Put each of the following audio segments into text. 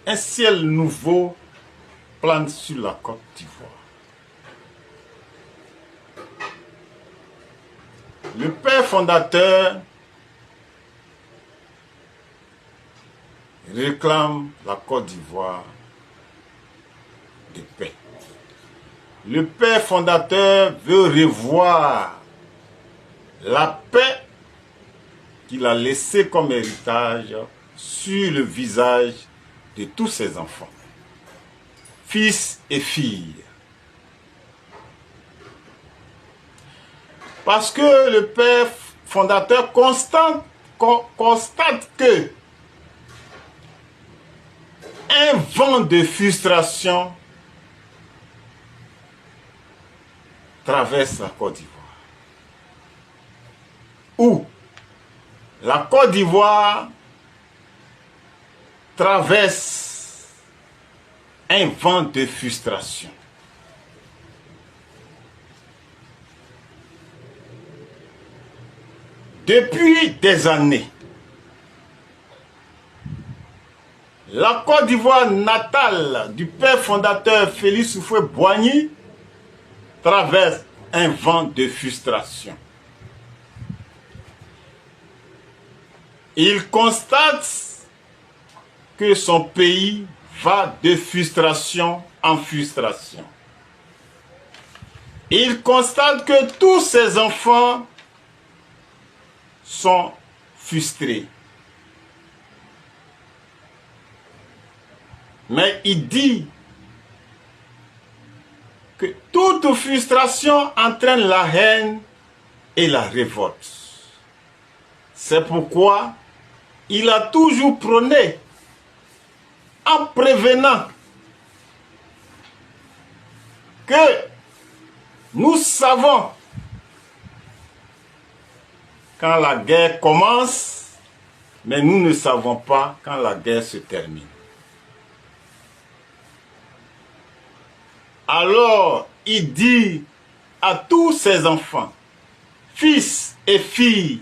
Un ciel nouveau plane sur la Côte d'Ivoire. Le père fondateur réclame la Côte d'Ivoire de paix. Le père fondateur veut revoir la paix qu'il a laissée comme héritage sur le visage de tous ses enfants, fils et filles. Parce que le père fondateur constate que un vent de frustration traverse la Côte d'Ivoire. Ou la Côte d'Ivoire traverse un vent de frustration. Depuis des années, la Côte d'Ivoire natale du père fondateur Félix Houphouët-Boigny traverse un vent de frustration. Il constate que son pays va de frustration en frustration. Il constate que tous ses enfants sont frustrés. Mais il dit que toute frustration entraîne la haine et la révolte. C'est pourquoi il a toujours prôné, en prévenant, que nous savons quand la guerre commence, mais nous ne savons pas quand la guerre se termine. Alors, il dit à tous ses enfants, fils et filles,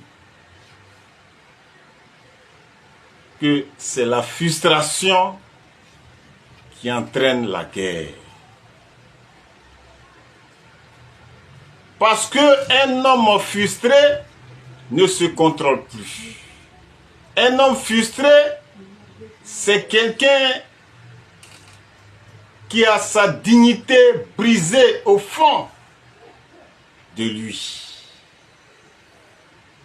que c'est la frustration qui entraîne la guerre. Parce qu'un homme frustré ne se contrôle plus. Un homme frustré, c'est quelqu'un qui a sa dignité brisée au fond de lui.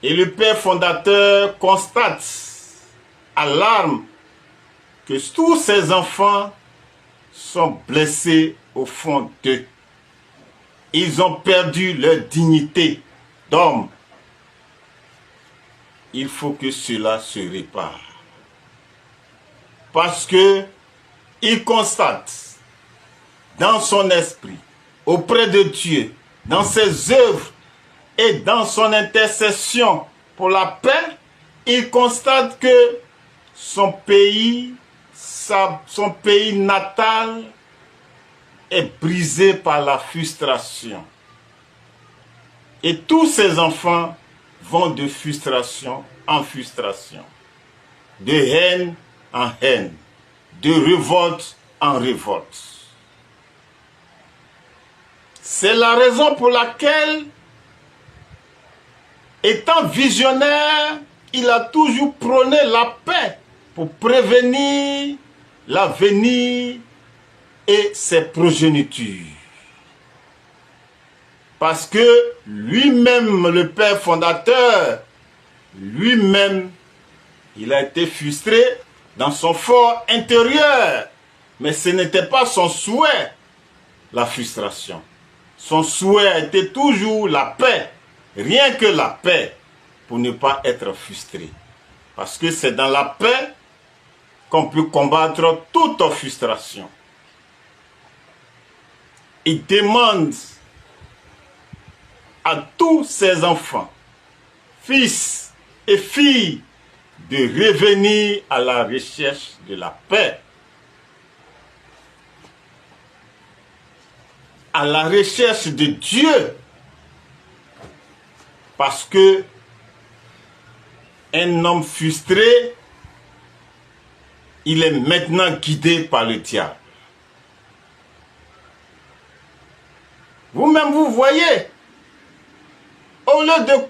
Et le père fondateur constate à larmes que tous ses enfants sont blessés au fond d'eux. Ils ont perdu leur dignité d'homme. Il faut que cela se répare. Parce que il constate dans son esprit, auprès de Dieu, dans ses œuvres et dans son intercession pour la paix, il constate que son pays natal est brisé par la frustration. Et tous ses enfants vont de frustration en frustration, de haine en haine, de révolte en révolte. C'est la raison pour laquelle, étant visionnaire, il a toujours prôné la paix pour prévenir l'avenir et ses progénitures. Parce que lui-même, le père fondateur, lui-même, il a été frustré dans son fort intérieur. Mais ce n'était pas son souhait, la frustration. Son souhait a été toujours la paix, rien que la paix, pour ne pas être frustré. Parce que c'est dans la paix qu'on peut combattre toute frustration. Il demande à tous ses enfants, fils et filles, de revenir à la recherche de la paix, à la recherche de Dieu, parce que un homme frustré il est maintenant guidé par le diable. Vous-même, vous voyez, au lieu de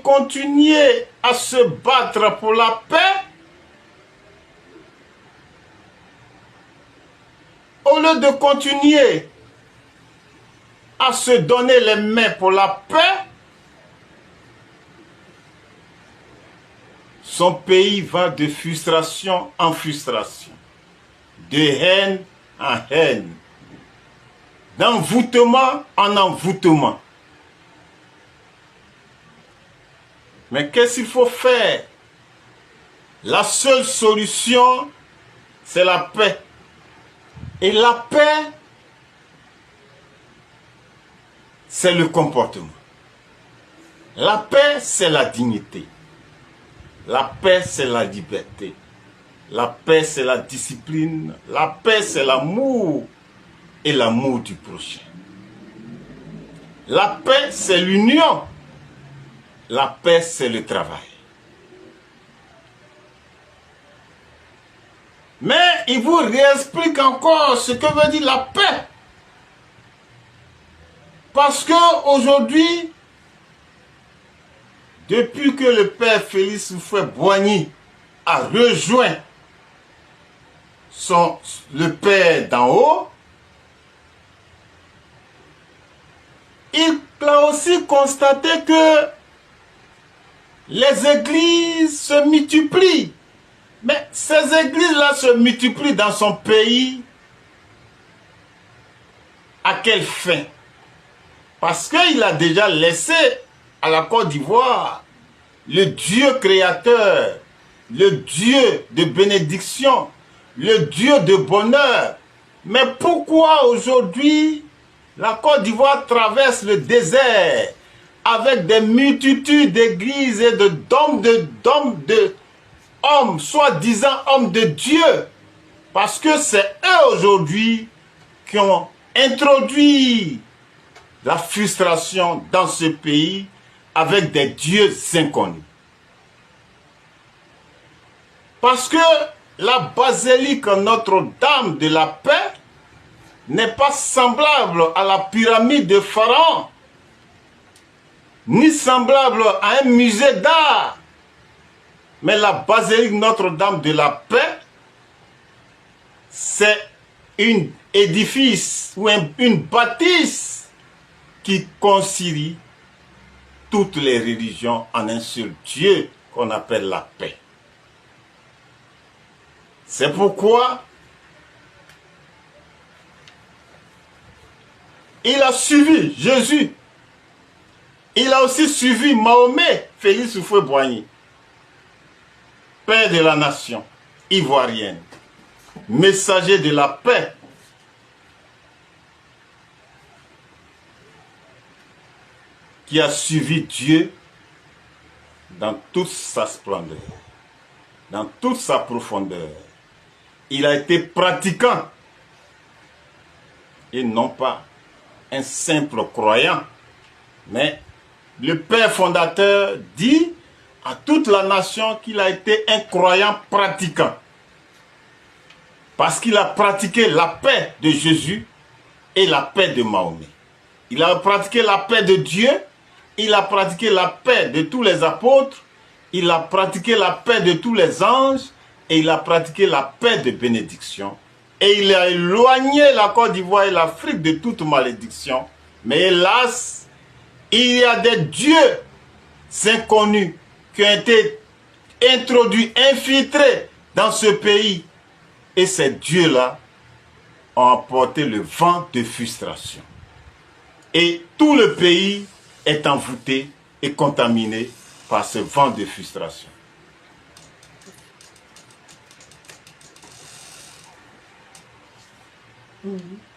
continuer à se battre pour la paix, au lieu de continuer à se donner les mains pour la paix, son pays va de frustration en frustration, de haine en haine, d'envoûtement en envoûtement. Mais qu'est-ce qu'il faut faire? La seule solution, c'est la paix. Et la paix, c'est le comportement. La paix, c'est la dignité. La paix, c'est la liberté. La paix, c'est la discipline. La paix, c'est l'amour et l'amour du prochain. La paix, c'est l'union. La paix, c'est le travail. Mais il vous réexplique encore ce que veut dire la paix. Parce que aujourd'hui, depuis que le père Félix Houphouët-Boigny a rejoint le père d'en haut, il a aussi constaté que les églises se multiplient. Mais ces églises-là se multiplient dans son pays. À quelle fin? Parce qu'il a déjà laissé à la Côte d'Ivoire le Dieu créateur, le Dieu de bénédiction, le Dieu de bonheur. Mais pourquoi aujourd'hui la Côte d'Ivoire traverse le désert avec des multitudes d'églises et d'hommes, soi-disant hommes de Dieu? Parce que c'est eux aujourd'hui qui ont introduit la frustration dans ce pays avec des dieux inconnus. Parce que la basilique Notre-Dame de la Paix n'est pas semblable à la pyramide de Pharaon, ni semblable à un musée d'art. Mais la basilique Notre-Dame de la Paix, c'est un édifice ou une bâtisse qui concilie toutes les religions en un seul Dieu qu'on appelle la paix. C'est pourquoi il a suivi Jésus. Il a aussi suivi Mahomet, Félix Houphouët-Boigny, père de la nation ivoirienne, messager de la paix. Qui a suivi Dieu dans toute sa splendeur, dans toute sa profondeur. Il a été pratiquant et non pas un simple croyant. Mais le père fondateur dit à toute la nation qu'il a été un croyant pratiquant. Parce qu'il a pratiqué la paix de Jésus et la paix de Mahomet. Il a pratiqué la paix de Dieu. Il a pratiqué la paix de tous les apôtres, il a pratiqué la paix de tous les anges, et il a pratiqué la paix de bénédiction. Et il a éloigné la Côte d'Ivoire et l'Afrique de toute malédiction. Mais hélas, il y a des dieux inconnus qui ont été introduits, infiltrés dans ce pays. Et ces dieux-là ont apporté le vent de frustration. Et tout le pays est envoûté et contaminé par ce vent de frustration. Mm-hmm.